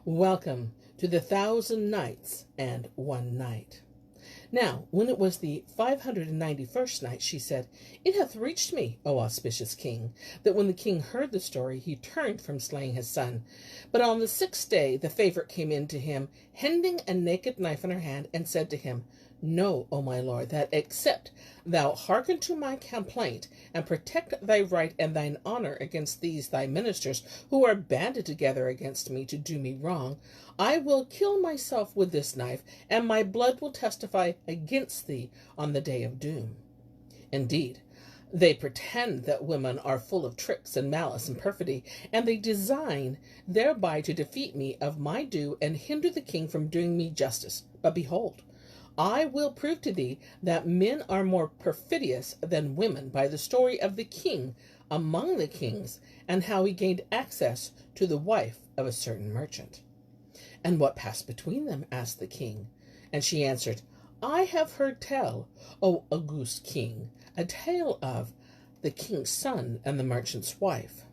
Welcome to the 1,000 Nights and 1 Night. Now, when it was the 591st night, she said, "It hath reached me, O auspicious king, that when the king heard the story, he turned from slaying his son. But on the 6th day, the favorite came in to him, hending a naked knife in her hand, and said to him, Know, O my lord, that except thou hearken to my complaint, and protect thy right and thine honor against these thy ministers, who are banded together against me to do me wrong, I will kill myself with this knife, and my blood will testify against thee on the day of doom. Indeed, they pretend that women are full of tricks and malice and perfidy, and they design thereby to defeat me of my due and hinder the king from doing me justice. But behold, I will prove to thee that men are more perfidious than women by the story of the king among the kings, and how he gained access to the wife of a certain merchant." "And what passed between them?" asked the king. And she answered, "I have heard tell, O august king, a tale of the king's son and the merchant's wife.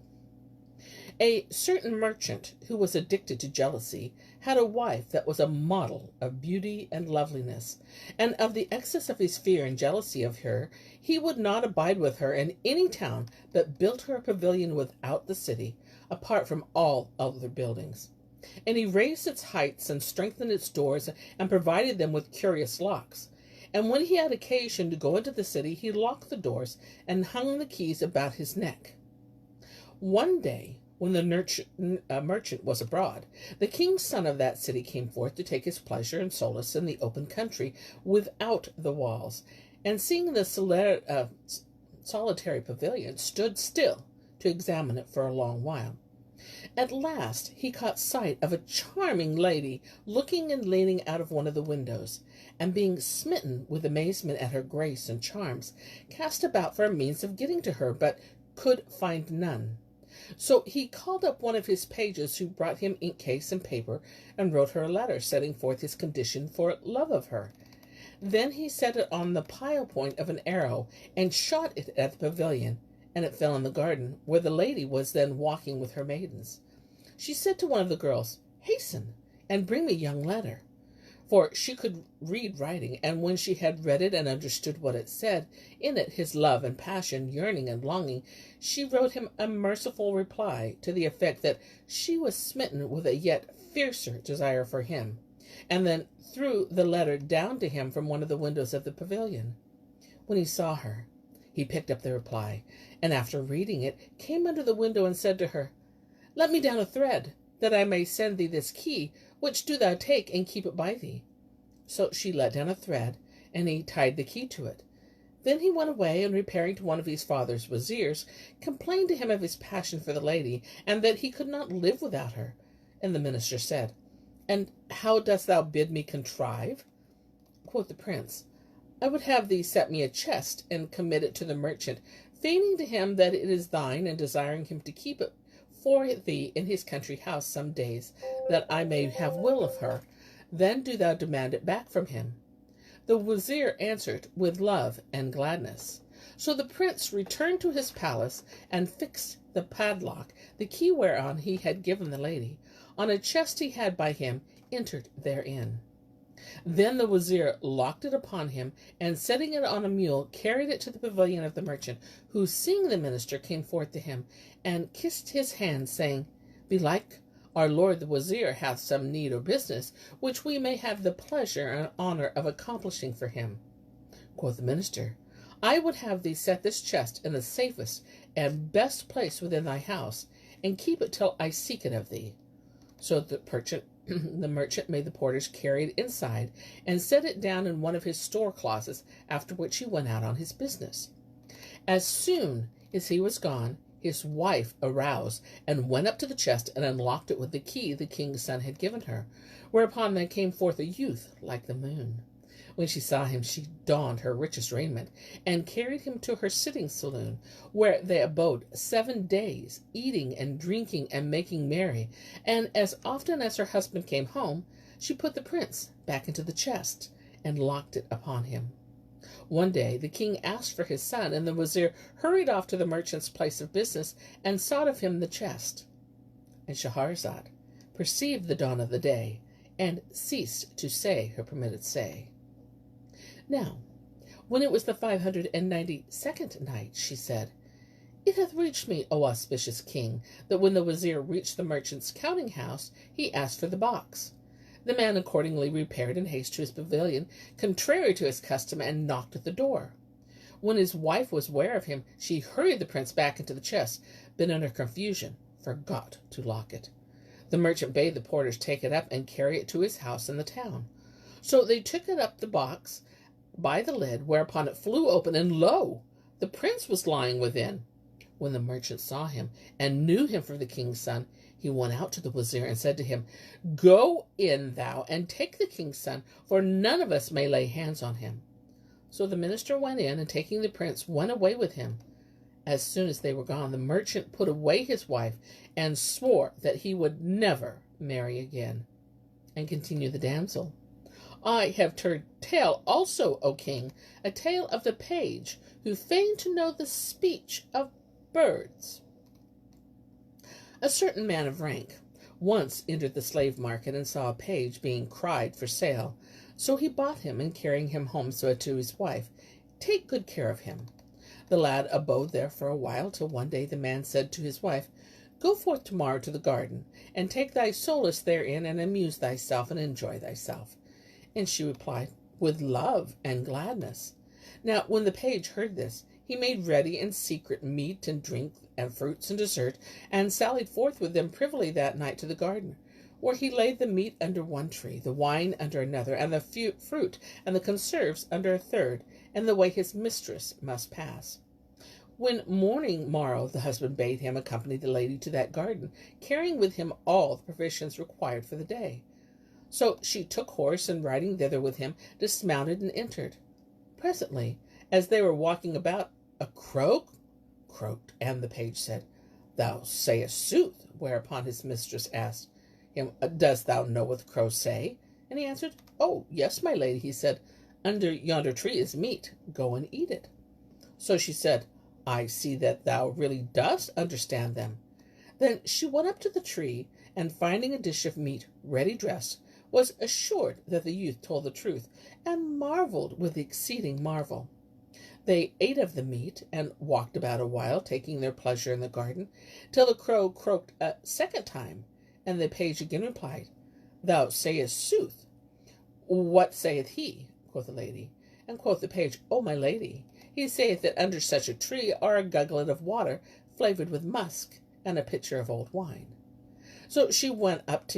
A certain merchant, who was addicted to jealousy, had a wife that was a model of beauty and loveliness, and of the excess of his fear and jealousy of her, he would not abide with her in any town, but built her a pavilion without the city, apart from all other buildings. And he raised its heights and strengthened its doors, and provided them with curious locks. And when he had occasion to go into the city, he locked the doors and hung the keys about his neck. One day, when the merchant was abroad, the king's son of that city came forth to take his pleasure and solace in the open country without the walls, and seeing the solitary pavilion, stood still to examine it for a long while. At last he caught sight of a charming lady looking and leaning out of one of the windows, and being smitten with amazement at her grace and charms, cast about for a means of getting to her, but could find none. So he called up one of his pages, who brought him ink case and paper, and wrote her a letter, setting forth his condition for love of her. Then he set it on the pile point of an arrow, and shot it at the pavilion, and it fell in the garden, where the lady was then walking with her maidens. She said to one of the girls, "Hasten, and bring me young letter." For she could read writing, and when she had read it and understood what it said, in it his love and passion, yearning and longing, she wrote him a merciful reply, to the effect that she was smitten with a yet fiercer desire for him, and then threw the letter down to him from one of the windows of the pavilion. When he saw her, he picked up the reply, and after reading it, came under the window and said to her, "Let me down a thread, that I may send thee this key, which do thou take and keep it by thee." So she let down a thread, and he tied the key to it. Then he went away, and repairing to one of his father's wazirs, complained to him of his passion for the lady, and that he could not live without her. And the minister said, "And how dost thou bid me contrive?" Quoth the prince, "I would have thee set me a chest, and commit it to the merchant, feigning to him that it is thine, and desiring him to keep it for thee in his country house some days, that I may have will of her. Then do thou demand it back from him." The wazir answered, "With love and gladness." So the prince returned to his palace, and fixed the padlock, the key whereon he had given the lady, on a chest he had by him, entered therein. Then the wazir locked it upon him, and setting it on a mule, carried it to the pavilion of the merchant, who, seeing the minister, came forth to him, and kissed his hand, saying, "Belike our lord the wazir hath some need or business, which we may have the pleasure and honor of accomplishing for him." Quoth the minister, "I would have thee set this chest in the safest and best place within thy house, and keep it till I seek it of thee." So the merchant made the porters carry it inside, and set it down in one of his store closets, after which he went out on his business. As soon as he was gone, his wife aroused, and went up to the chest, and unlocked it with the key the king's son had given her, whereupon there came forth a youth like the moon. When she saw him, she donned her richest raiment, and carried him to her sitting saloon, where they abode 7 days, eating and drinking and making merry. And as often as her husband came home, she put the prince back into the chest, and locked it upon him. One day the king asked for his son, and the wazir hurried off to the merchant's place of business, and sought of him the chest. And Shahrazad perceived the dawn of the day, and ceased to say her permitted say. Now, when it was the 592nd night, she said, "It hath reached me, O auspicious king, that when the wazir reached the merchant's counting house, he asked for the box. The man accordingly repaired in haste to his pavilion, contrary to his custom, and knocked at the door. When his wife was ware of him, she hurried the prince back into the chest, but in her confusion forgot to lock it. The merchant bade the porters take it up and carry it to his house in the town. So they took it up the box by the lid, whereupon it flew open, and lo, the prince was lying within. When the merchant saw him and knew him for the king's son, he went out to the wazir and said to him, "Go in thou and take the king's son, for none of us may lay hands on him." So the minister went in, and taking the prince, went away with him. As soon as they were gone, the merchant put away his wife and swore that he would never marry again. And continued the damsel, "I have heard tale also, O king, a tale of the page who feigned to know the speech of birds. A certain man of rank once entered the slave market and saw a page being cried for sale. So he bought him, and carrying him home, said to his wife, 'Take good care of him.' The lad abode there for a while, till one day the man said to his wife, 'Go forth tomorrow to the garden, and take thy solace therein, and amuse thyself, and enjoy thyself.' And she replied, 'With love and gladness.' Now when the page heard this, he made ready in secret meat and drink and fruits and dessert, and sallied forth with them privily that night to the garden, where he laid the meat under one tree, the wine under another, and the fruit and the conserves under a third, and the way his mistress must pass. When morning morrowed, the husband bade him accompany the lady to that garden, carrying with him all the provisions required for the day. So she took horse, and riding thither with him, dismounted and entered. Presently, as they were walking about, a crow croaked, and the page said, 'Thou sayest sooth.' Whereupon his mistress asked him, 'Dost thou know what the crows say?' And he answered, 'Oh, yes, my lady.' He said, 'Under yonder tree is meat. Go and eat it.' So she said, 'I see that thou really dost understand them.' Then she went up to the tree, and finding a dish of meat ready dressed, was assured that the youth told the truth, and marveled with exceeding marvel. They ate of the meat, and walked about a while, taking their pleasure in the garden, till the crow croaked a second time. And the page again replied, 'Thou sayest sooth.' 'What saith he?' quoth the lady. And quoth the page, 'O my lady, he saith that under such a tree are a gugglet of water flavored with musk, and a pitcher of old wine.' So she went up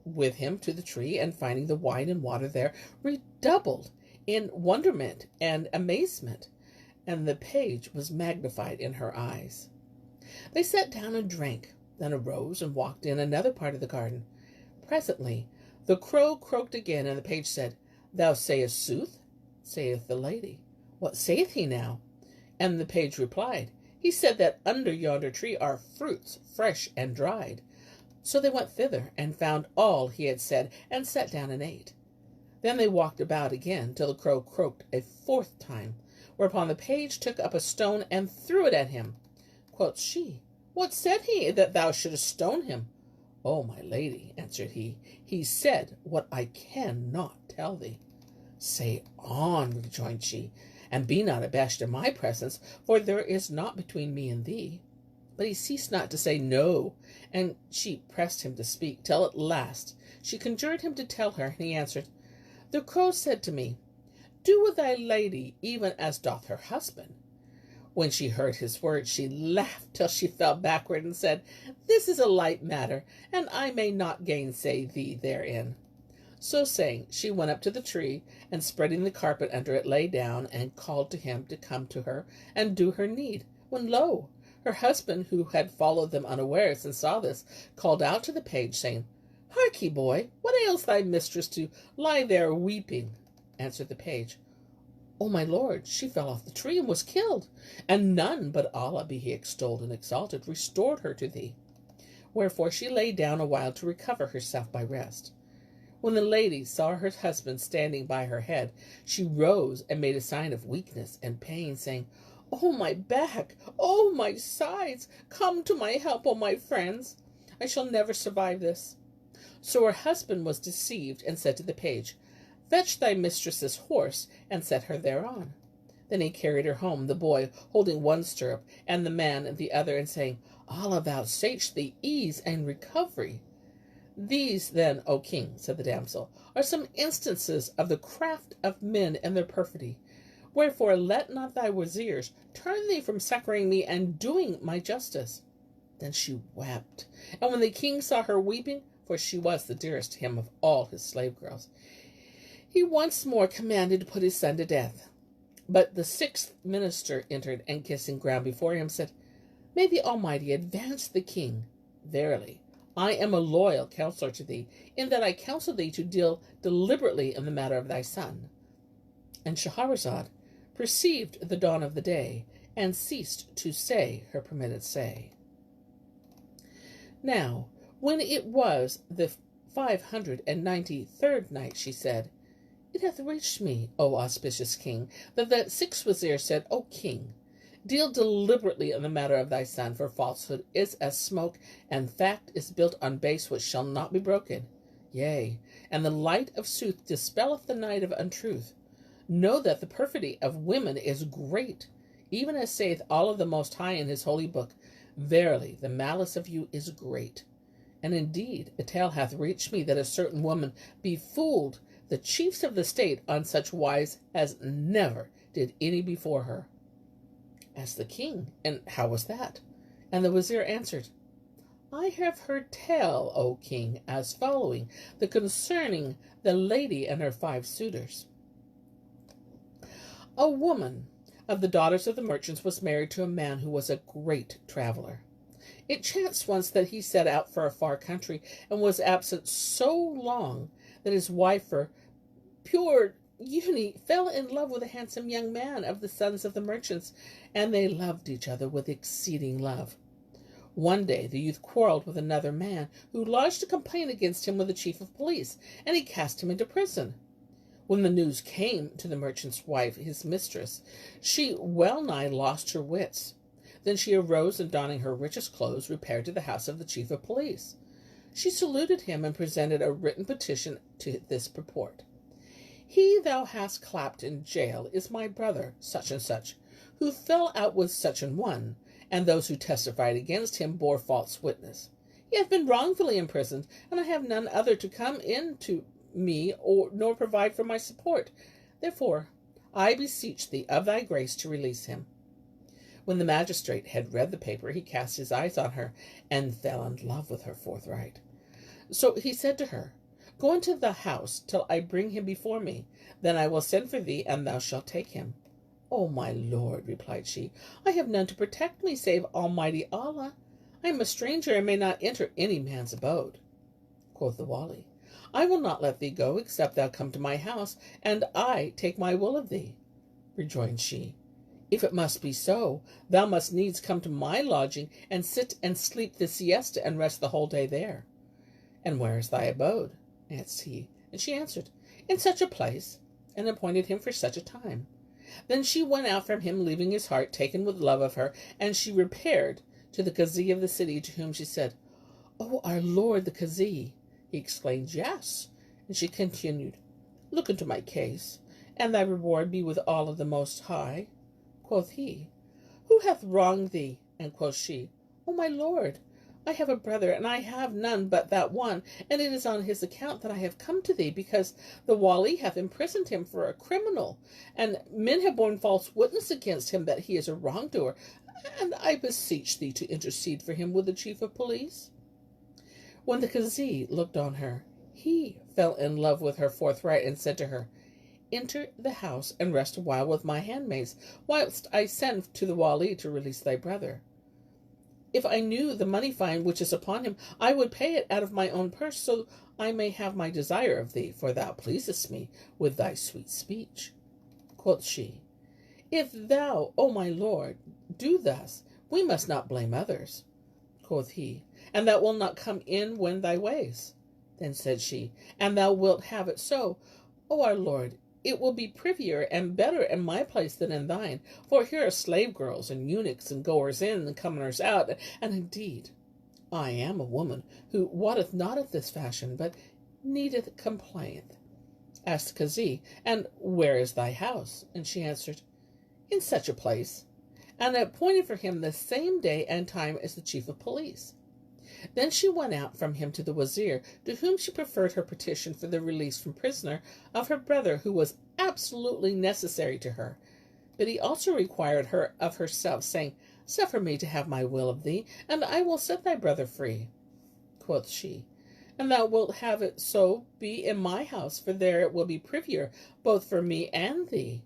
with him to the tree, and finding the wine and water there, redoubled in wonderment and amazement, and the page was magnified in her eyes. They sat down and drank, then arose and walked in another part of the garden. Presently the crow croaked again, and the page said, 'Thou sayest sooth?' Saith the lady, 'What saith he now?' And the page replied, 'He said that under yonder tree are fruits fresh and dried.' So they went thither, and found all he had said, and sat down and ate. Then they walked about again, till the crow croaked a fourth time, whereupon the page took up a stone and threw it at him. Quoth she, 'What said he, that thou shouldest stone him?' 'O my lady,' answered he, 'he said what I cannot tell thee.' 'Say on,' rejoined she, 'and be not abashed in my presence, for there is naught between me and thee.' But he ceased not to say no, and she pressed him to speak, till at last she conjured him to tell her, and he answered, 'The crow said to me, Do with thy lady even as doth her husband.' When she heard his words, she laughed till she fell backward, and said, 'This is a light matter, and I may not gainsay thee therein.' So saying, she went up to the tree, and spreading the carpet under it, lay down, and called to him to come to her and do her need. When lo, her husband, who had followed them unawares, and saw this, called out to the page, saying, 'Harkye, boy, what ails thy mistress to lie there weeping?' Answered the page, 'O my lord, she fell off the tree and was killed, and none but Allah, be he extolled and exalted, restored her to thee. Wherefore she lay down a while to recover herself by rest. When the lady saw her husband standing by her head, she rose and made a sign of weakness and pain, saying, 'O my back, O my sides, come to my help, O my friends. I shall never survive this.' So her husband was deceived, and said to the page, Fetch thy mistress's horse, and set her thereon. Then he carried her home, the boy holding one stirrup, and the man the other, and saying, Allah vouchsafe thee ease and recovery. These, then, O king, said the damsel, are some instances of the craft of men and their perfidy. Wherefore let not thy wazirs turn thee from succouring me and doing my justice. Then she wept. And when the king saw her weeping, for she was the dearest to him of all his slave girls, he once more commanded to put his son to death. But the sixth minister entered, and kissing ground before him, said, May the Almighty advance the king. Verily, I am a loyal counselor to thee, in that I counsel thee to deal deliberately in the matter of thy son. And Shahrazad perceived the dawn of the day, and ceased to say her permitted say. Now, when it was the 593rd night, she said, It hath reached me, O auspicious king, that the sixth wazir said, O king, deal deliberately in the matter of thy son, for falsehood is as smoke, and fact is built on base which shall not be broken. Yea, and the light of sooth dispelleth the night of untruth. Know that the perfidy of women is great, even as saith Allah the Most High in his holy book, Verily, the malice of you is great. And indeed, a tale hath reached me that a certain woman befooled the chiefs of the state on such wise as never did any before her. Asked the king, And how was that? And the wazir answered, I have heard tell, O king, as following, the concerning the lady and her 5 suitors. A woman of the daughters of the merchants was married to a man who was a great traveler. It chanced once that he set out for a far country, and was absent so long that his wife, for pure unity, fell in love with a handsome young man of the sons of the merchants, and they loved each other with exceeding love. One day the youth quarreled with another man, who lodged a complaint against him with the chief of police, and he cast him into prison. When the news came to the merchant's wife, his mistress, she well nigh lost her wits. Then she arose, and donning her richest clothes, repaired to the house of the chief of police. She saluted him, and presented a written petition to this purport. He thou hast clapped in jail is my brother, such and such, who fell out with such an one, and those who testified against him bore false witness. He hath been wrongfully imprisoned, and I have none other to come in to me, nor provide for my support. Therefore, I beseech thee of thy grace to release him. When the magistrate had read the paper, he cast his eyes on her, and fell in love with her forthright. So he said to her, Go into the house till I bring him before me. Then I will send for thee, and thou shalt take him. O my lord, replied she, I have none to protect me save Almighty Allah. I am a stranger, and may not enter any man's abode. Quoth the Wali, I will not let thee go, except thou come to my house, and I take my will of thee. Rejoined she, If it must be so, thou must needs come to my lodging, and sit and sleep the siesta, and rest the whole day there. And where is thy abode? Asked he. And she answered, In such a place, and appointed him for such a time. Then she went out from him, leaving his heart taken with love of her, and she repaired to the Qazi of the city, to whom she said, O our lord the Qazi. He exclaimed, Yes. And she continued, Look into my case, and thy reward be with Allah the Most High. Quoth he, Who hath wronged thee? And quoth she, O my lord, I have a brother, and I have none but that one, and it is on his account that I have come to thee, because the Wali hath imprisoned him for a criminal, and men have borne false witness against him that he is a wrongdoer, and I beseech thee to intercede for him with the chief of police. When the Qazi looked on her, he fell in love with her forthright, and said to her, Enter the house, and rest a while with my handmaids, whilst I send to the Wali to release thy brother. If I knew the money fine which is upon him, I would pay it out of my own purse, so I may have my desire of thee, for thou pleasest me with thy sweet speech. Quoth she, If thou, O my lord, do thus, we must not blame others. Quoth he, And thou wilt not come in when thy ways. Then said she, And thou wilt have it so, O our lord, it will be privyer and better in my place than in thine, for here are slave girls and eunuchs and goers in and comers out, and indeed I am a woman who wotteth not of this fashion, but needeth complaineth. Asked Kazi, And where is thy house? And she answered, In such a place, and appointed for him the same day and time as the chief of police. Then she went out from him to the wazir, to whom she preferred her petition for the release from prisoner of her brother, who was absolutely necessary to her. But he also required her of herself, saying, Suffer me to have my will of thee, and I will set thy brother free. Quoth she, And thou wilt have it so be in my house, for there it will be privier both for me and thee.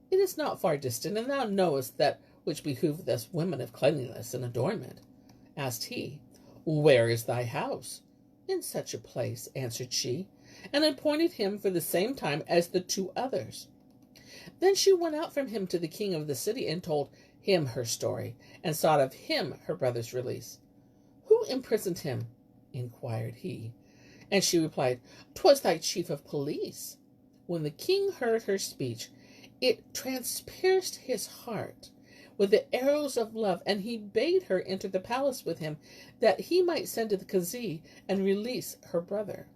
It is not far distant, and thou knowest that which behoveth us women of cleanliness and adornment. Asked he, Where is thy house? In such a place, answered she, and appointed him for the same time as the two others. Then she went out from him to the king of the city, and told him her story, and sought of him her brother's release. Who imprisoned him? Inquired he. And she replied, 'Twas thy chief of police. When the king heard her speech, it transpierced his heart with the arrows of love, and he bade her enter the palace with him, that he might send to the Kazi and release her brother.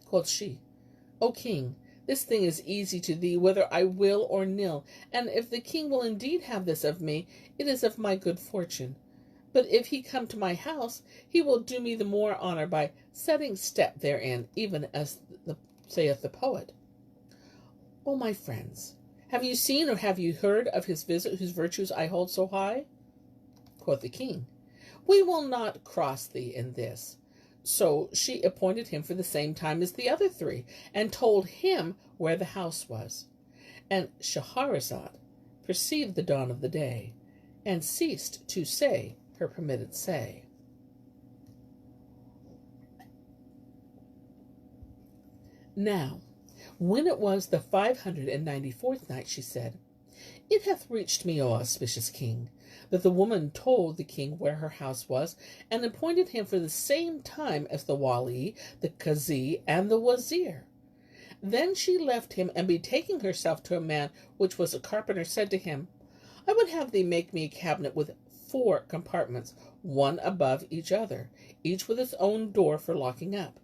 Quoth she, O king, this thing is easy to thee, whether I will or nill, and if the king will indeed have this of me, it is of my good fortune. But if he come to my house, he will do me the more honor by setting step therein, even as saith the poet. O my friends, have you seen or have you heard of his visit, whose virtues I hold so high? Quoth the king, We will not cross thee in this. So she appointed him for the same time as the other three, and told him where the house was. And Shahrazad perceived the dawn of the day, and ceased to say her permitted say. Now, when it was the 594th night, she said, It hath reached me, O auspicious king, that the woman told the king where her house was, and appointed him for the same time as the wali, the kazi, and the wazir. Then she left him, and betaking herself to a man which was a carpenter, said to him, I would have thee make me a cabinet with 4 compartments, one above each other, each with its own door for locking up.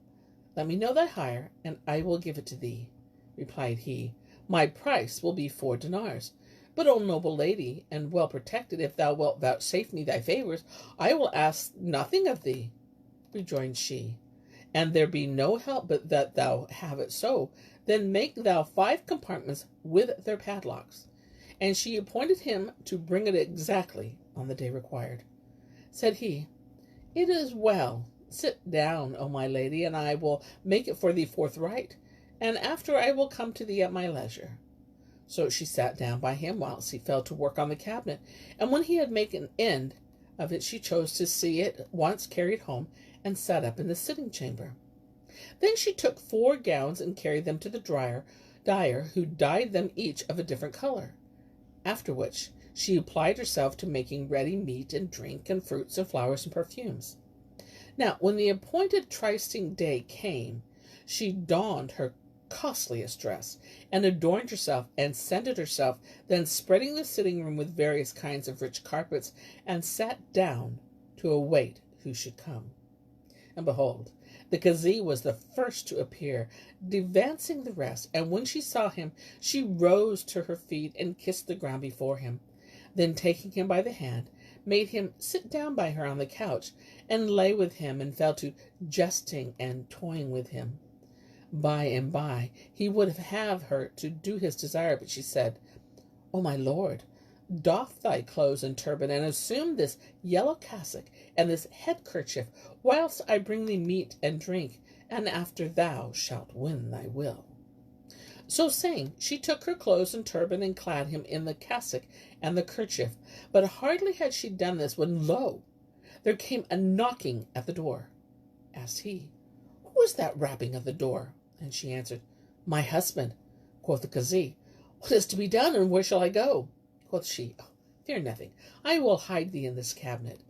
Let me know thy hire, and I will give it to thee. Replied he, My price will be 4 dinars. But, O noble lady, and well protected, if thou wilt vouchsafe me thy favours, I will ask nothing of thee. Rejoined she, And there be no help but that thou have it so, then make thou 5 compartments with their padlocks. And she appointed him to bring it exactly on the day required. Said he, It is well. Sit down, O my lady, and I will make it for thee forthright, and after I will come to thee at my leisure. So she sat down by him whilst he fell to work on the cabinet, and when he had made an end of it, she chose to see it once carried home, and sat up in the sitting chamber. Then she took 4 gowns and carried them to the dyer, who dyed them each of a different color. After which she applied herself to making ready meat and drink and fruits and flowers and perfumes. Now, when the appointed trysting day came, she donned her costliest dress, and adorned herself, and scented herself, then spreading the sitting room with various kinds of rich carpets, and sat down to await who should come. And behold, the Kazi was the first to appear, devancing the rest, and when she saw him, she rose to her feet and kissed the ground before him. Then, taking him by the hand, made him sit down by her on the couch, and lay with him, and fell to jesting and toying with him. By and by he would have her to do his desire, but she said, O my lord, doff thy clothes and turban, and assume this yellow cassock and this head-kerchief, whilst I bring thee meat and drink, and after thou shalt win thy will. So saying, she took her clothes and turban, and clad him in the cassock and the kerchief. But hardly had she done this, when lo, there came a knocking at the door. Asked he, Who is that rapping at the door? And she answered, My husband. Quoth the Kazi, What is to be done, and where shall I go? Quoth she, Fear nothing, I will hide thee in this cabinet.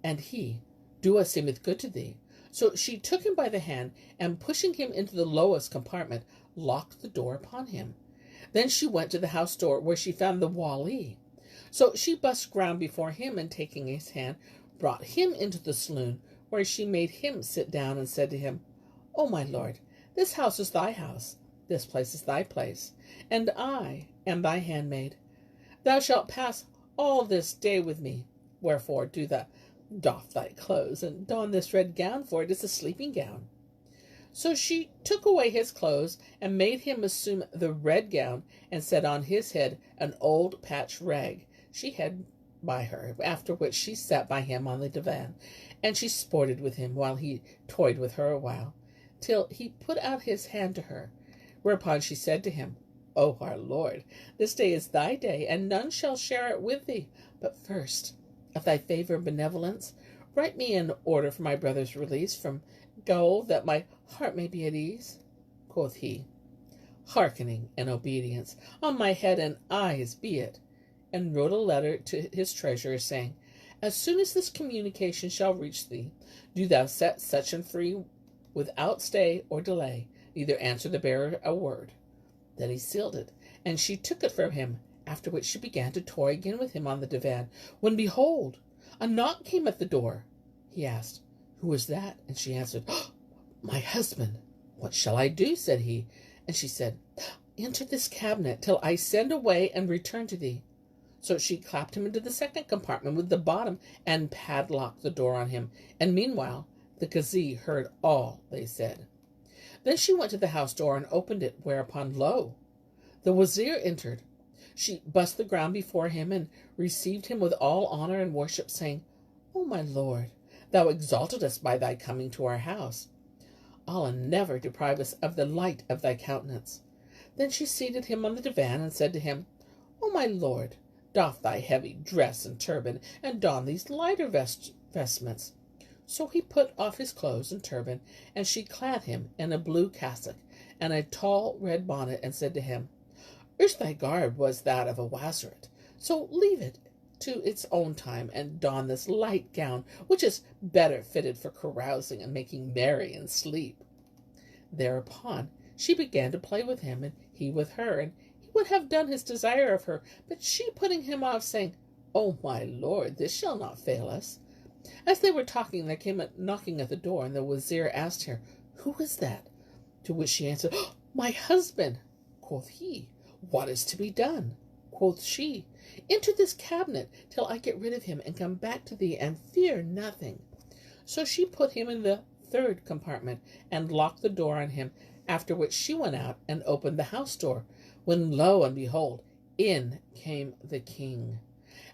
And he, Do as seemeth good to thee. So she took him by the hand, and pushing him into the lowest compartment, locked the door upon him. Then she went to the house door, where she found the wali. So she busked ground before him, and taking his hand, brought him into the saloon, where she made him sit down and said to him, O my lord, this house is thy house, this place is thy place, and I am thy handmaid. Thou shalt pass all this day with me. Wherefore do thou doff thy clothes, and don this red gown, for it is a sleeping gown. So she took away his clothes, and made him assume the red gown, and set on his head an old patched rag she had by her, after which she sat by him on the divan, and she sported with him, while he toyed with her a while, till he put out his hand to her. Whereupon she said to him, O our lord, this day is thy day, and none shall share it with thee. But first, of thy favour and benevolence, write me an order for my brother's release from gaol, that my heart may be at ease. Quoth he, hearkening and obedience, on my head and eyes be it, and wrote a letter to his treasurer, saying, As soon as this communication shall reach thee, do thou set such and free without stay or delay, neither answer the bearer a word. Then he sealed it, and she took it from him, after which she began to toy again with him on the divan, when behold, a knock came at the door. He asked, Who is that? And she answered, My husband. What shall I do? Said he. And she said, Enter this cabinet till I send away and return to thee. So she clapped him into the second compartment with the bottom, and padlocked the door on him. And meanwhile the Kazi heard all they said. Then she went to the house door and opened it, whereupon, lo, the wazir entered. She bussed the ground before him, and received him with all honour and worship, saying, O my lord, thou exaltedst by thy coming to our house. Allah never deprive us of the light of thy countenance. Then she seated him on the divan, and said to him, O my lord, doff thy heavy dress and turban, and don these lighter vestments. So he put off his clothes and turban, and she clad him in a blue cassock and a tall red bonnet, and said to him, Erst thy garb was that of a wazirat, so leave it to its own time, and don this light gown, which is better fitted for carousing and making merry in sleep. Thereupon she began to play with him, and he with her, and he would have done his desire of her, but she putting him off, saying, O my lord, this shall not fail us. As they were talking, there came a knocking at the door, and the wazir asked her, Who is that? To which she answered, My husband. Quoth he, What is to be done? Quoth she, Enter this cabinet till I get rid of him, and come back to thee, and fear nothing. So she put him in the third compartment, and locked the door on him, after which she went out and opened the house door, when lo and behold, in came the king.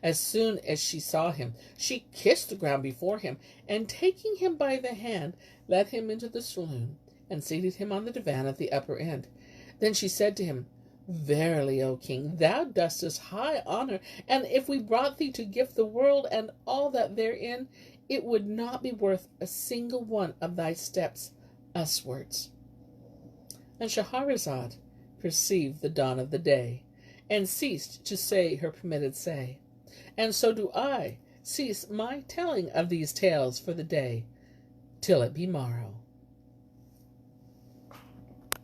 As soon as she saw him, she kissed the ground before him, and taking him by the hand, led him into the saloon, and seated him on the divan at the upper end. Then she said to him, Verily, O king, thou dost us high honour, and if we brought thee to gift the world and all that therein, it would not be worth a single one of thy steps uswards. And Shahrazad perceived the dawn of the day, and ceased to say her permitted say. And so do I cease my telling of these tales for the day, till it be morrow.